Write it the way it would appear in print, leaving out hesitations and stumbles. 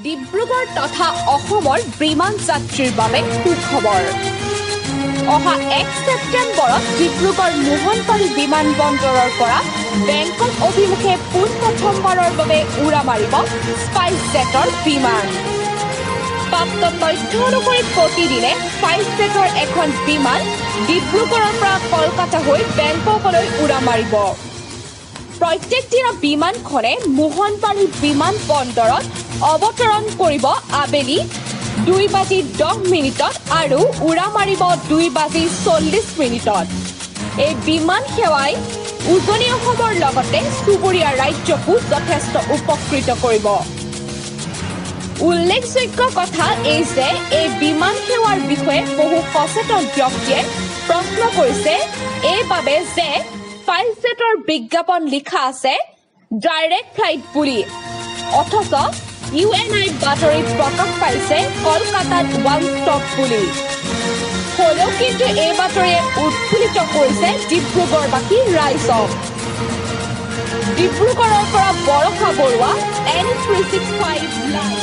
ডিব্ৰুগড় তথা অসমৰ বিমান যাত্ৰীৰ বাবে সুখবৰ। অহা 1 ছেপ্টেম্বৰত ডিব্ৰুগড় মোহনবাৰী বিমানবন্দৰৰ পৰা বেংকক অভিমুখে পোনপ্ৰথমবাৰৰ বাবে উৰা মাৰিব স্পাইচজেটৰ বিমান। প্ৰাপ্ত তথ্য অনুসৰি প্ৰতিদিনে স্পাইচজেটৰ এখন বিমান ডিব্ৰুগড়ৰ পৰা কলকাতা হৈ বেংককলৈ উৰা মাৰিব। প্ৰত্যেক দিনা বিমানখনে মোহনবাৰী বিমান বন্দৰত অৱতৰণ কৰিব আবেলি 2:10 আৰু উৰা মাৰিব 2:40 এই বিমান সেৱাই উজনি অসমৰ লগতে চুবুৰীয়া ৰাজ্যকো যথেষ্ট উপকৃত কৰিব। উল্লেখযোগ্য কথা এই যে এই বিমান সেৱাৰ বিষয়ে বহু সচেতন ব্যক্তিয়ে প্ৰশ্ন কৰিছে এইবাবে যে স্পাইচজেটৰ বিজ্ঞাপন লিখা আছে ডাইৰেক্ট ফ্লাইট বুলি, অথচ UNI বাতৰিত প্ৰকাশ পাইছে কলকাতাত ওৱান ষ্টপ বুলি। হ'লেও কিন্তু এই বাতৰিয়ে উৎফুল্লিত কৰিছে ডিব্ৰুগড়বাসী ৰাইজক। ডিব্ৰুগড়ৰ পৰা বৰষা বৰুৱা, N365 লাইভ।